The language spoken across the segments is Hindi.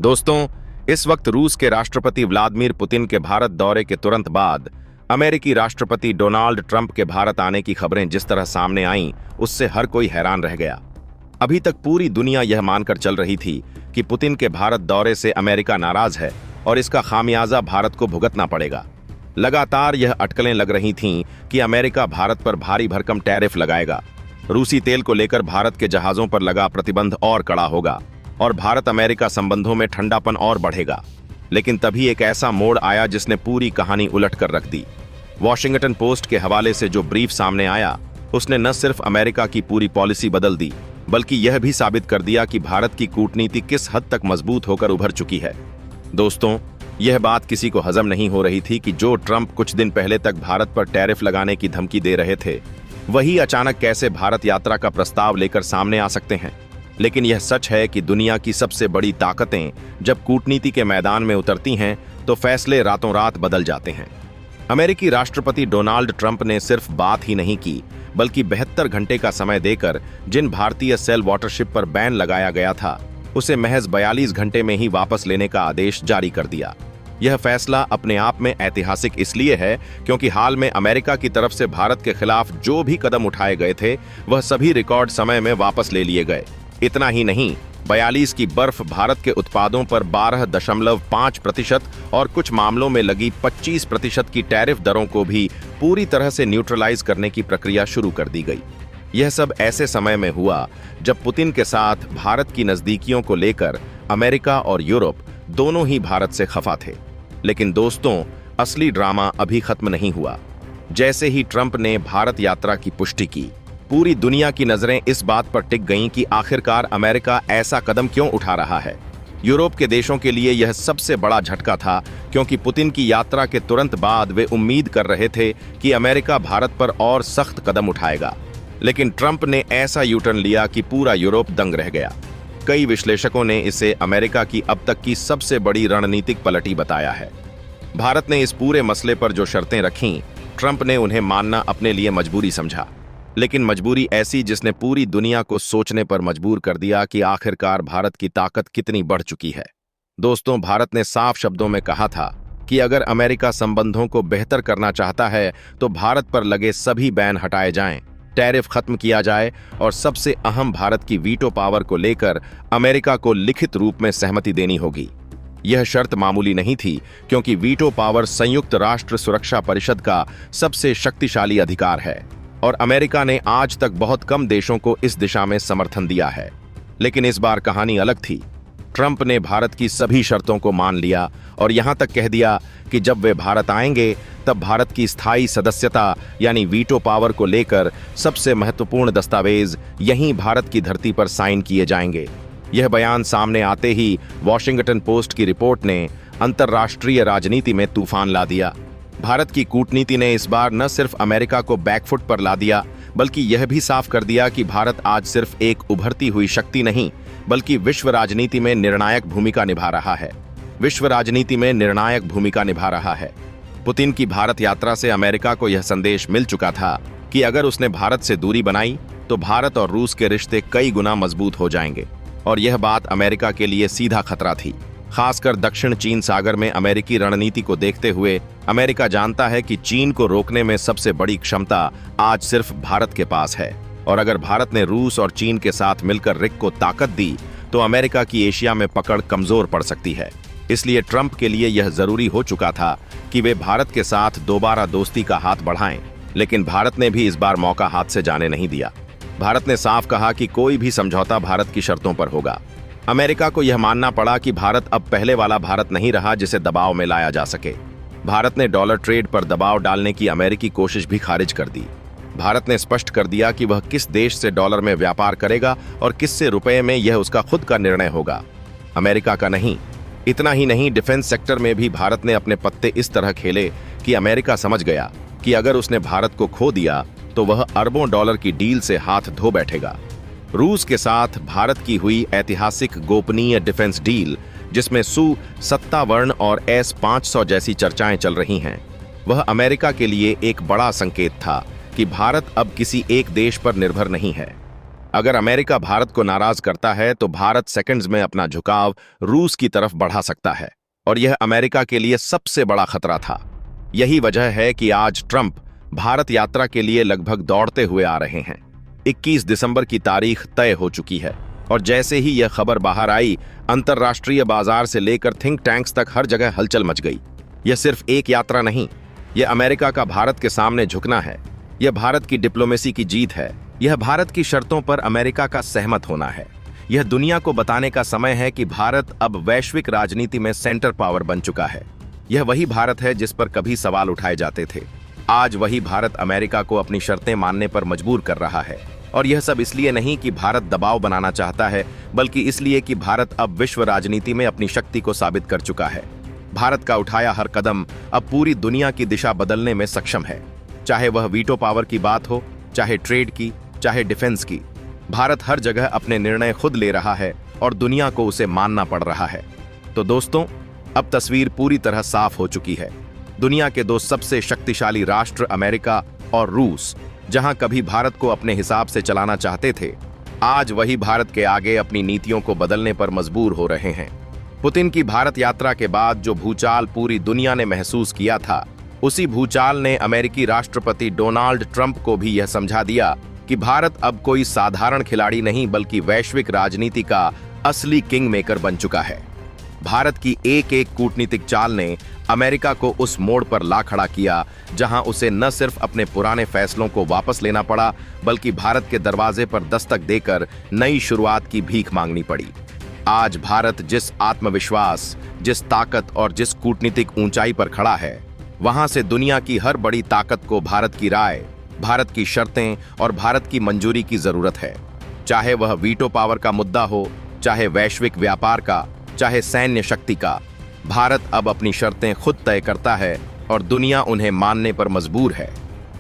दोस्तों, इस वक्त रूस के राष्ट्रपति व्लादिमीर पुतिन के भारत दौरे के तुरंत बाद अमेरिकी राष्ट्रपति डोनाल्ड ट्रंप के भारत आने की खबरें जिस तरह सामने आईं, उससे हर कोई हैरान रह गया। अभी तक पूरी दुनिया यह मानकर चल रही थी कि पुतिन के भारत दौरे से अमेरिका नाराज है और इसका खामियाजा भारत को भुगतना पड़ेगा। लगातार यह अटकलें लग रही थीं कि अमेरिका भारत पर भारी भरकम टैरिफ लगाएगा, रूसी तेल को लेकर भारत के जहाजों पर लगा प्रतिबंध और कड़ा होगा और भारत अमेरिका संबंधों में ठंडापन और बढ़ेगा। लेकिन तभी एक ऐसा मोड़ आया जिसने पूरी कहानी उलट कर रख दी। वॉशिंगटन पोस्ट के हवाले से जो ब्रीफ सामने आया, उसने न सिर्फ अमेरिका की पूरी पॉलिसी बदल दी, बल्कि यह भी साबित कर दिया कि भारत की कूटनीति किस हद तक मजबूत होकर उभर चुकी है। दोस्तों, यह बात किसी को हजम नहीं हो रही थी कि जो ट्रंप कुछ दिन पहले तक भारत पर टैरिफ लगाने की धमकी दे रहे थे, वही अचानक कैसे भारत यात्रा का प्रस्ताव लेकर सामने आ सकते हैं। लेकिन यह सच है कि दुनिया की सबसे बड़ी ताकतें जब कूटनीति के मैदान में उतरती हैं तो फैसले रातों रात बदल जाते हैं। अमेरिकी राष्ट्रपति डोनाल्ड ट्रंप ने सिर्फ बात ही नहीं की, बल्कि 72 घंटे का समय देकर जिन भारतीय सेल वाटरशिप पर बैन लगाया गया था, उसे महज 42 घंटे में ही वापस लेने का आदेश जारी कर दिया। यह फैसला अपने आप में ऐतिहासिक इसलिए है क्योंकि हाल में अमेरिका की तरफ से भारत के खिलाफ जो भी कदम उठाए गए थे, वह सभी रिकॉर्ड समय में वापस ले लिए गए। इतना ही नहीं, 42 की बर्फ भारत के उत्पादों पर 12.5% और कुछ मामलों में लगी 25% की टैरिफ दरों को भी पूरी तरह से न्यूट्रलाइज करने की प्रक्रिया शुरू कर दी गई। यह सब ऐसे समय में हुआ जब पुतिन के साथ भारत की नजदीकियों को लेकर अमेरिका और यूरोप दोनों ही भारत से खफा थे। लेकिन दोस्तों, असली ड्रामा अभी खत्म नहीं हुआ। जैसे ही ट्रंप ने भारत यात्रा की पुष्टि की, पूरी दुनिया की नजरें इस बात पर टिक गईं कि आखिरकार अमेरिका ऐसा कदम क्यों उठा रहा है। यूरोप के देशों के लिए यह सबसे बड़ा झटका था, क्योंकि पुतिन की यात्रा के तुरंत बाद वे उम्मीद कर रहे थे कि अमेरिका भारत पर और सख्त कदम उठाएगा। लेकिन ट्रंप ने ऐसा यूटर्न लिया कि पूरा यूरोप दंग रह गया। कई विश्लेषकों ने इसे अमेरिका की अब तक की सबसे बड़ी रणनीतिक पलटी बताया है। भारत ने इस पूरे मसले पर जो शर्तें रखीं, ट्रंप ने उन्हें मानना अपने लिए मजबूरी समझा। लेकिन मजबूरी ऐसी जिसने पूरी दुनिया को सोचने पर मजबूर कर दिया कि आखिरकार भारत की ताकत कितनी बढ़ चुकी है। दोस्तों, भारत ने साफ शब्दों में कहा था कि अगर अमेरिका संबंधों को बेहतर करना चाहता है तो भारत पर लगे सभी बैन हटाए जाएं, टैरिफ खत्म किया जाए और सबसे अहम भारत की वीटो पावर को लेकर अमेरिका को लिखित रूप में सहमति देनी होगी। यह शर्त मामूली नहीं थी, क्योंकि वीटो पावर संयुक्त राष्ट्र सुरक्षा परिषद का सबसे शक्तिशाली अधिकार है और अमेरिका ने आज तक बहुत कम देशों को इस दिशा में समर्थन दिया है। लेकिन इस बार कहानी अलग थी। ट्रंप ने भारत की सभी शर्तों को मान लिया और यहां तक कह दिया कि जब वे भारत आएंगे तब भारत की स्थायी सदस्यता यानी वीटो पावर को लेकर सबसे महत्वपूर्ण दस्तावेज यहीं भारत की धरती पर साइन किए जाएंगे। यह बयान सामने आते ही वॉशिंगटन पोस्ट की रिपोर्ट ने अंतर्राष्ट्रीय राजनीति में तूफान ला दिया। भारत की कूटनीति ने इस बार न सिर्फ अमेरिका को बैकफुट पर ला दिया, बल्कि यह भी साफ कर दिया कि भारत आज सिर्फ एक उभरती हुई शक्ति नहीं, बल्कि विश्व राजनीति में निर्णायक भूमिका निभा रहा है। विश्व राजनीति में निर्णायक भूमिका निभा रहा है। पुतिन की भारत यात्रा से अमेरिका को यह संदेश मिल चुका था कि अगर उसने भारत से दूरी बनाई तो भारत और रूस के रिश्ते कई गुना मजबूत हो जाएंगे। और यह बात अमेरिका के लिए सीधा खतरा थी। खासकर दक्षिण चीन सागर में अमेरिकी रणनीति को देखते हुए अमेरिका जानता है कि चीन को रोकने में सबसे बड़ी क्षमता आज सिर्फ भारत के पास है। और अगर भारत ने रूस और चीन के साथ मिलकर रिक को ताकत दी तो अमेरिका की एशिया में पकड़ कमजोर पड़ सकती है। इसलिए ट्रंप के लिए यह जरूरी हो चुका था कि वे भारत के साथ दोबारा दोस्ती का हाथ बढ़ाएं। लेकिन भारत ने भी इस बार मौका हाथ से जाने नहीं दिया। भारत ने साफ कहा कि कोई भी समझौता भारत की शर्तों पर होगा। अमेरिका को यह मानना पड़ा कि भारत अब पहले वाला भारत नहीं रहा जिसे दबाव में लाया जा सके। भारत ने डॉलर ट्रेड पर दबाव डालने की अमेरिकी कोशिश भी खारिज कर दी। भारत ने स्पष्ट कर दिया कि वह किस देश से डॉलर में व्यापार करेगा और किससे रुपए में, यह उसका खुद का निर्णय होगा, अमेरिका का नहीं। इतना ही नहीं, डिफेंस सेक्टर में भी भारत ने अपने पत्ते इस तरह खेले कि अमेरिका समझ गया कि अगर उसने भारत को खो दिया तो वह अरबों डॉलर की डील से हाथ धो बैठेगा। रूस के साथ भारत की हुई ऐतिहासिक गोपनीय डिफेंस डील, जिसमें सु-57 और S-500 जैसी चर्चाएं चल रही हैं, वह अमेरिका के लिए एक बड़ा संकेत था कि भारत अब किसी एक देश पर निर्भर नहीं है। अगर अमेरिका भारत को नाराज करता है तो भारत सेकंड्स में अपना झुकाव रूस की तरफ बढ़ा सकता है, और यह अमेरिका के लिए सबसे बड़ा खतरा था। यही वजह है कि आज ट्रंप भारत यात्रा के लिए लगभग दौड़ते हुए आ रहे हैं। 21 दिसंबर की तारीख तय हो चुकी है, और जैसे ही यह खबर बाहर आई, अंतर्राष्ट्रीय बाजार से लेकर थिंक टैंक्स तक हर जगह हलचल मच गई। यह सिर्फ एक यात्रा नहीं, यह अमेरिका का भारत के सामने झुकना है। यह भारत की डिप्लोमेसी की जीत है। यह भारत की शर्तों पर अमेरिका का सहमत होना है। यह दुनिया को बताने का समय है कि भारत अब वैश्विक राजनीति में सेंटर पावर बन चुका है। यह वही भारत है जिस पर कभी सवाल उठाए जाते थे। आज वही भारत अमेरिका को अपनी शर्तें मानने पर मजबूर कर रहा है, और यह सब इसलिए नहीं कि भारत दबाव बनाना चाहता है, बल्कि इसलिए कि भारत अब विश्व राजनीति में अपनी शक्ति को साबित कर चुका है। भारत का उठाया हर कदम अब पूरी दुनिया की दिशा बदलने में सक्षम है। चाहे वह वीटो पावर की बात हो, चाहे ट्रेड की, चाहे डिफेंस की, भारत हर जगह अपने निर्णय खुद ले रहा है और दुनिया को उसे मानना पड़ रहा है। तो दोस्तों, अब तस्वीर पूरी तरह साफ हो चुकी है। दुनिया के दो सबसे शक्तिशाली राष्ट्र अमेरिका और रूस, जहां कभी भारत को अपने हिसाब से चलाना चाहते थे, आज वही भारत के आगे अपनी नीतियों को बदलने पर मजबूर हो रहे हैं। पुतिन की भारत यात्रा के बाद जो भूचाल पूरी दुनिया ने महसूस किया था, उसी भूचाल ने अमेरिकी राष्ट्रपति डोनाल्ड ट्रंप को भी यह समझा दिया कि भारत अब कोई साधारण खिलाड़ी नहीं, बल्कि वैश्विक राजनीति का असली किंग मेकर बन चुका है। भारत की एक एक कूटनीतिक चाल ने अमेरिका को उस मोड़ पर ला खड़ा किया जहां उसे न सिर्फ अपने पुराने फैसलों को वापस लेना पड़ा, बल्कि भारत के दरवाजे पर दस्तक देकर नई शुरुआत की भीख मांगनी पड़ी। आज भारत जिस आत्मविश्वास, जिस ताकत और जिस कूटनीतिक ऊंचाई पर खड़ा है, वहां से दुनिया की हर बड़ी ताकत को भारत की राय, भारत की शर्तें और भारत की मंजूरी की जरूरत है। चाहे वह वीटो पावर का मुद्दा हो, चाहे वैश्विक व्यापार का, चाहे सैन्य शक्ति का, भारत अब अपनी शर्तें खुद तय करता है और दुनिया उन्हें मानने पर मजबूर है।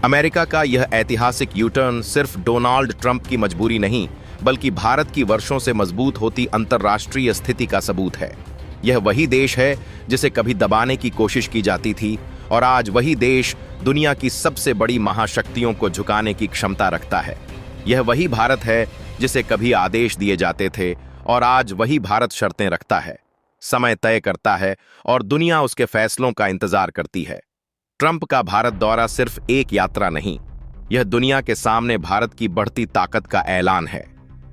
अमेरिका का यह ऐतिहासिक यू टर्न सिर्फ डोनाल्ड ट्रंप की मजबूरी नहीं, बल्कि भारत की वर्षों से मजबूत होती अंतर्राष्ट्रीय स्थिति का सबूत है। यह वही देश है जिसे कभी दबाने की कोशिश की जाती थी, और आज वही देश दुनिया की सबसे बड़ी महाशक्तियों को झुकाने की क्षमता रखता है। यह वही भारत है जिसे कभी आदेश दिए जाते थे, और आज वही भारत शर्तें रखता है, समय तय करता है और दुनिया उसके फैसलों का इंतजार करती है। ट्रंप का भारत दौरा सिर्फ एक यात्रा नहीं, यह दुनिया के सामने भारत की बढ़ती ताकत का ऐलान है।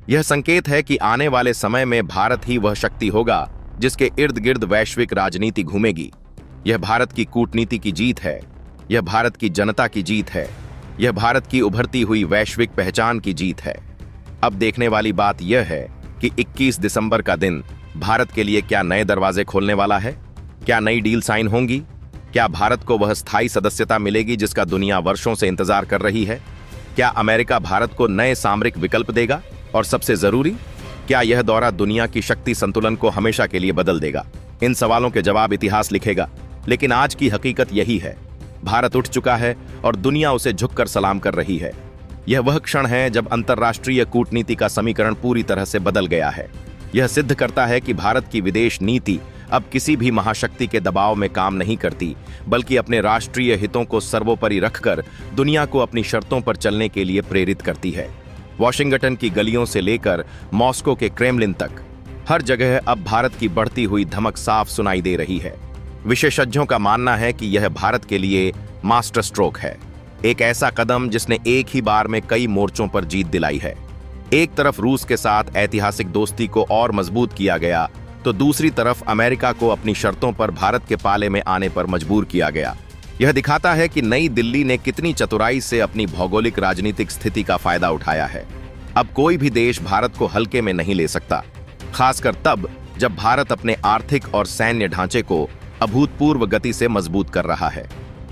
यह संकेत है कि आने वाले समय में भारत ही वह शक्ति होगा जिसके इर्द गिर्द वैश्विक राजनीति घूमेगी। यह भारत की कूटनीति की जीत है, यह भारत की जनता की जीत है, यह भारत की उभरती हुई वैश्विक पहचान की जीत है। अब देखने वाली बात यह है कि 21 दिसंबर का दिन भारत के लिए क्या नए दरवाजे खोलने वाला है? क्या नई डील साइन होंगी? क्या भारत को वह स्थायी सदस्यता मिलेगी जिसका दुनिया वर्षों से इंतजार कर रही है? क्या अमेरिका भारत को नए सामरिक विकल्प देगा? और सबसे जरूरी, क्या यह दौरा दुनिया की शक्ति संतुलन को हमेशा के लिए बदल देगा? इन सवालों के जवाब इतिहास लिखेगा, लेकिन आज की हकीकत यही है। भारत उठ चुका है और दुनिया उसे झुककर सलाम कर रही है। यह वह क्षण है जब अंतर्राष्ट्रीय कूटनीति का समीकरण पूरी तरह से बदल गया है। यह सिद्ध करता है कि भारत की विदेश नीति अब किसी भी महाशक्ति के दबाव में काम नहीं करती, बल्कि अपने राष्ट्रीय हितों को सर्वोपरि रखकर दुनिया को अपनी शर्तों पर चलने के लिए प्रेरित करती है। वॉशिंगटन की गलियों से लेकर मॉस्को के क्रेमलिन तक हर जगह अब भारत की बढ़ती हुई धमक साफ सुनाई दे रही है। विशेषज्ञों का मानना है कि यह भारत के लिए मास्टर स्ट्रोक है, एक ऐसा कदम जिसने एक ही बार में कई मोर्चों पर जीत दिलाई है। एक तरफ रूस के साथ ऐतिहासिक दोस्ती को और मजबूत किया गया, तो दूसरी तरफ अमेरिका को अपनी शर्तों पर भारत के पाले में आने पर मजबूर किया गया। यह दिखाता है कि नई दिल्ली ने कितनी चतुराई से अपनी भौगोलिक राजनीतिक स्थिति का फायदा उठाया है। अब कोई भी देश भारत को हल्के में नहीं ले सकता, खासकर तब जब भारत अपने आर्थिक और सैन्य ढांचे को अभूतपूर्व गति से मजबूत कर रहा है।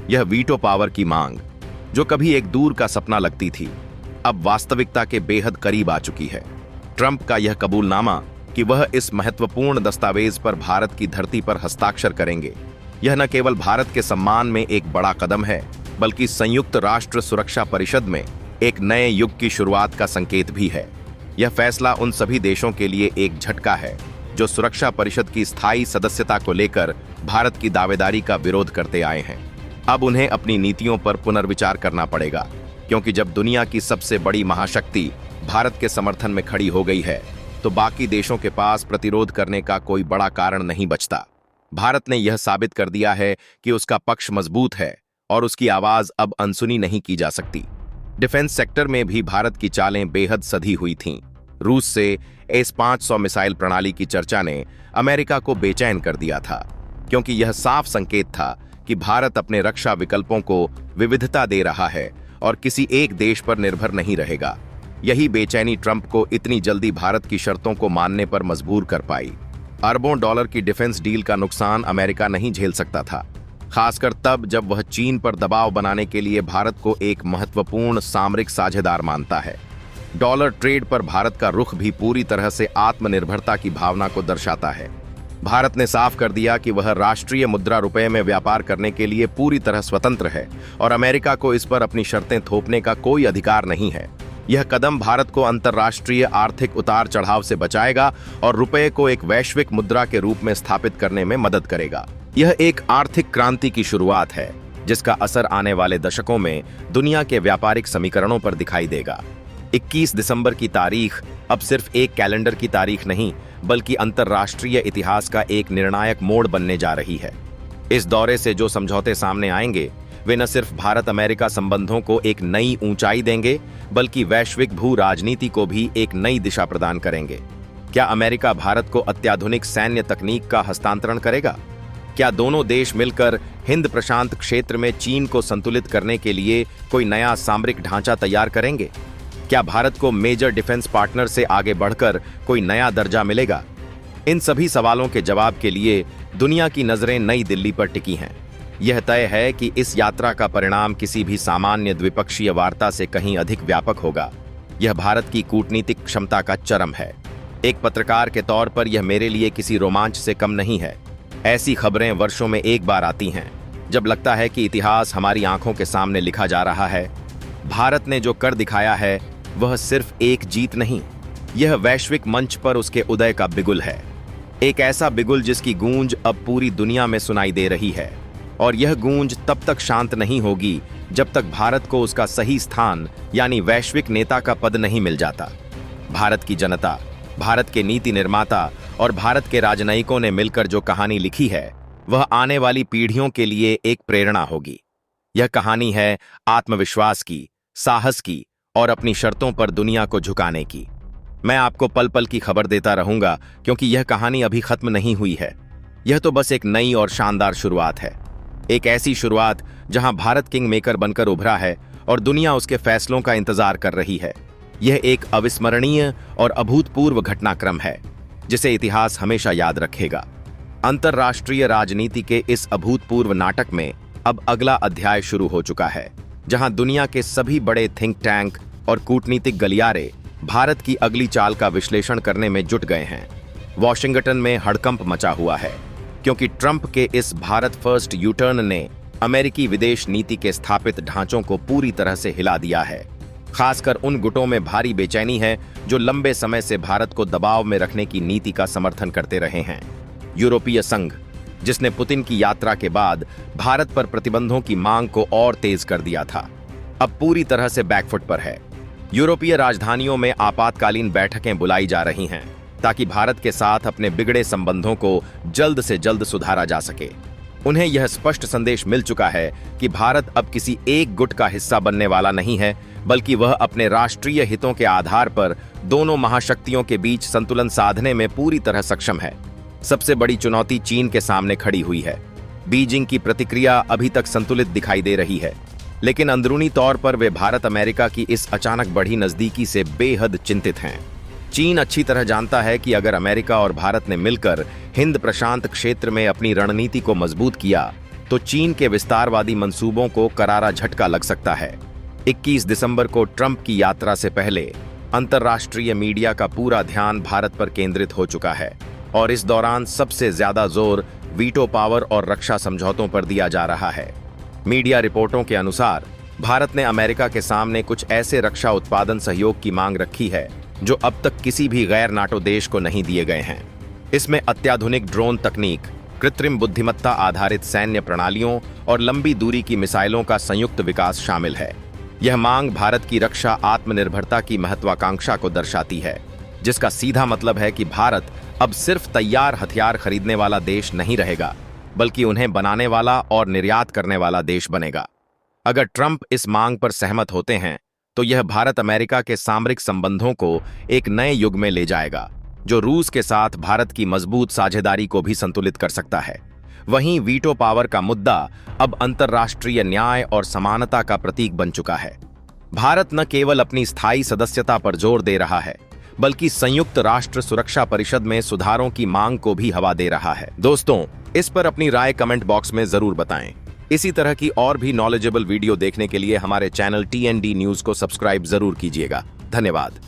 यह वीटो पावर की मांग, जो कभी एक दूर का सपना लगती थी, अब वास्तविकता के बेहद करीब आ चुकी है। ट्रंप का यह कबूलनामा कि वह इस महत्वपूर्ण दस्तावेज पर भारत की धरती पर हस्ताक्षर करेंगे, यह न केवल भारत के सम्मान में एक बड़ा कदम है, बल्कि संयुक्त राष्ट्र सुरक्षा परिषद में एक नए युग की शुरुआत का संकेत भी है। यह फैसला उन सभी देशों के लिए एक झटका है जो सुरक्षा परिषद की स्थायी सदस्यता को लेकर भारत की दावेदारी का विरोध करते आए हैं। अब उन्हें अपनी नीतियों पर पुनर्विचार करना पड़ेगा, क्योंकि जब दुनिया की सबसे बड़ी महाशक्ति भारत के समर्थन में खड़ी हो गई है तो बाकी देशों के पास प्रतिरोध करने का कोई बड़ा कारण नहीं बचता। भारत ने यह साबित कर दिया है कि उसका पक्ष मजबूत है और उसकी आवाज अब अनसुनी नहीं की जा सकती। डिफेंस सेक्टर में भी भारत की चालें बेहद सधी हुई थीं। रूस से S-500 मिसाइल प्रणाली की चर्चा ने अमेरिका को बेचैन कर दिया था, क्योंकि यह साफ संकेत था कि भारत अपने रक्षा विकल्पों को विविधता दे रहा है और किसी एक देश पर निर्भर नहीं रहेगा। यही बेचैनी ट्रंप को इतनी जल्दी भारत की शर्तों को मानने पर मजबूर कर पाई। अरबों डॉलर की डिफेंस डील का नुकसान अमेरिका नहीं झेल सकता था, खासकर तब जब वह चीन पर दबाव बनाने के लिए भारत को एक महत्वपूर्ण सामरिक साझेदार मानता है। डॉलर ट्रेड पर भारत का रुख भी पूरी तरह से आत्मनिर्भरता की भावना को दर्शाता है। भारत ने साफ कर दिया कि वह राष्ट्रीय मुद्रा रुपए में व्यापार करने के लिए पूरी तरह स्वतंत्र है और अमेरिका को इस पर अपनी शर्तें थोपने का कोई अधिकार नहीं है। यह कदम भारत को अंतर्राष्ट्रीय आर्थिक उतार चढ़ाव से बचाएगा और रुपए को एक वैश्विक मुद्रा के रूप में स्थापित करने में मदद करेगा। यह एक आर्थिक क्रांति की शुरुआत है जिसका असर आने वाले दशकों में दुनिया के व्यापारिक समीकरणों पर दिखाई देगा। 21 दिसंबर की तारीख अब सिर्फ एक कैलेंडर की तारीख नहीं, बल्कि अंतर्राष्ट्रीय इतिहास का एक निर्णायक मोड़ बनने जा रही है। इस दौरे से जो समझौते सामने आएंगे वे न सिर्फ भारत अमेरिका संबंधों को एक नई ऊंचाई देंगे, बल्कि वैश्विक भू राजनीति को भी एक नई दिशा प्रदान करेंगे। क्या अमेरिका भारत को अत्याधुनिक सैन्य तकनीक का हस्तांतरण करेगा? क्या दोनों देश मिलकर हिंद प्रशांत क्षेत्र में चीन को संतुलित करने के लिए कोई नया सामरिक ढांचा तैयार करेंगे? क्या भारत को मेजर डिफेंस पार्टनर से आगे बढ़कर कोई नया दर्जा मिलेगा? इन सभी सवालों के जवाब के लिए दुनिया की नजरें नई दिल्ली पर टिकी हैं। यह तय है कि इस यात्रा का परिणाम किसी भी सामान्य द्विपक्षीय वार्ता से कहीं अधिक व्यापक होगा। यह भारत की कूटनीतिक क्षमता का चरम है। एक पत्रकार के तौर पर यह मेरे लिए किसी रोमांच से कम नहीं है। ऐसी खबरें वर्षों में एक बार आती हैं, जब लगता है कि इतिहास हमारी आंखों के सामने लिखा जा रहा है। भारत ने जो कर दिखाया है वह सिर्फ एक जीत नहीं, यह वैश्विक मंच पर उसके उदय का बिगुल है। एक ऐसा बिगुल जिसकी गूंज अब पूरी दुनिया में सुनाई दे रही है, और यह गूंज तब तक शांत नहीं होगी जब तक भारत को उसका सही स्थान यानी वैश्विक नेता का पद नहीं मिल जाता। भारत की जनता, भारत के नीति निर्माता और भारत के राजनयिकों ने मिलकर जो कहानी लिखी है वह आने वाली पीढ़ियों के लिए एक प्रेरणा होगी। यह कहानी है आत्मविश्वास की, साहस की और अपनी शर्तों पर दुनिया को झुकाने की। मैं आपको पल पल की खबर देता रहूंगा, क्योंकि यह कहानी अभी खत्म नहीं हुई है। यह तो बस एक नई और शानदार शुरुआत है, एक ऐसी शुरुआत जहां भारत किंग मेकर बनकर उभरा है और दुनिया उसके फैसलों का इंतजार कर रही है। यह एक अविस्मरणीय और अभूतपूर्व घटनाक्रम है जिसे इतिहास हमेशा याद रखेगा। अंतर्राष्ट्रीय राजनीति के इस अभूतपूर्व नाटक में अब अगला अध्याय शुरू हो चुका है, जहां दुनिया के सभी बड़े थिंक टैंक और कूटनीतिक गलियारे भारत की अगली चाल का विश्लेषण करने में जुट गए हैं। वॉशिंगटन में हड़कंप मचा हुआ है, क्योंकि ट्रंप के इस भारत फर्स्ट यूटर्न ने अमेरिकी विदेश नीति के स्थापित ढांचों को पूरी तरह से हिला दिया है। खासकर उन गुटों में भारी बेचैनी है जो लंबे समय से भारत को दबाव में रखने की नीति का समर्थन करते रहे हैं। यूरोपीय संघ, जिसने पुतिन की यात्रा के बाद भारत पर प्रतिबंधों की मांग को और तेज कर दिया था, अब पूरी तरह से बैकफुट पर है। यूरोपीय राजधानियों में आपातकालीन बैठकें बुलाई जा रही हैं ताकि भारत के साथ अपने बिगड़े संबंधों को जल्द से जल्द सुधारा जा सके। उन्हें यह स्पष्ट संदेश मिल चुका है कि भारत अब किसी एक गुट का हिस्सा बनने वाला नहीं है, बल्कि वह अपने राष्ट्रीय हितों के आधार पर दोनों महाशक्तियों के बीच संतुलन साधने में पूरी तरह सक्षम है। सबसे बड़ी चुनौती चीन के सामने खड़ी हुई है। बीजिंग की प्रतिक्रिया अभी तक संतुलित दिखाई दे रही है, लेकिन अंदरूनी तौर पर वे भारत अमेरिका की इस अचानक बढ़ी नजदीकी से बेहद चिंतित हैं। चीन अच्छी तरह जानता है कि अगर अमेरिका और भारत ने मिलकर हिंद प्रशांत क्षेत्र में अपनी रणनीति को मजबूत किया तो चीन के विस्तारवादी मंसूबों को करारा झटका लग सकता है। 21 दिसंबर को ट्रंप की यात्रा से पहले अंतर्राष्ट्रीय मीडिया का पूरा ध्यान भारत पर केंद्रित हो चुका है, और इस दौरान सबसे ज्यादा जोर वीटो पावर और रक्षा समझौतों पर दिया जा रहा है। मीडिया रिपोर्टों के अनुसार भारत ने अमेरिका के सामने कुछ ऐसे रक्षा उत्पादन सहयोग की मांग रखी है जो अब तक किसी भी गैर नाटो देश को नहीं दिए गए हैं। इसमें अत्याधुनिक ड्रोन तकनीक, कृत्रिम बुद्धिमत्ता आधारित सैन्य प्रणालियों और लंबी दूरी की मिसाइलों का संयुक्त विकास शामिल है। यह मांग भारत की रक्षा आत्मनिर्भरता की महत्वाकांक्षा को दर्शाती है, जिसका सीधा मतलब है कि भारत अब सिर्फ तैयार हथियार खरीदने वाला देश नहीं रहेगा, बल्कि उन्हें बनाने वाला और निर्यात करने वाला देश बनेगा। अगर ट्रंप इस मांग पर सहमत होते हैं तो यह भारत अमेरिका के सामरिक संबंधों को एक नए युग में ले जाएगा, जो रूस के साथ भारत की मजबूत साझेदारी को भी संतुलित कर सकता है। वहीं वीटो पावर का मुद्दा अब अंतर्राष्ट्रीय न्याय और समानता का प्रतीक बन चुका है। भारत न केवल अपनी स्थायी सदस्यता पर जोर दे रहा है, बल्कि संयुक्त राष्ट्र सुरक्षा परिषद में सुधारों की मांग को भी हवा दे रहा है। दोस्तों, इस पर अपनी राय कमेंट बॉक्स में जरूर बताएं। इसी तरह की और भी नॉलेजेबल वीडियो देखने के लिए हमारे चैनल TND न्यूज को सब्सक्राइब जरूर कीजिएगा। धन्यवाद।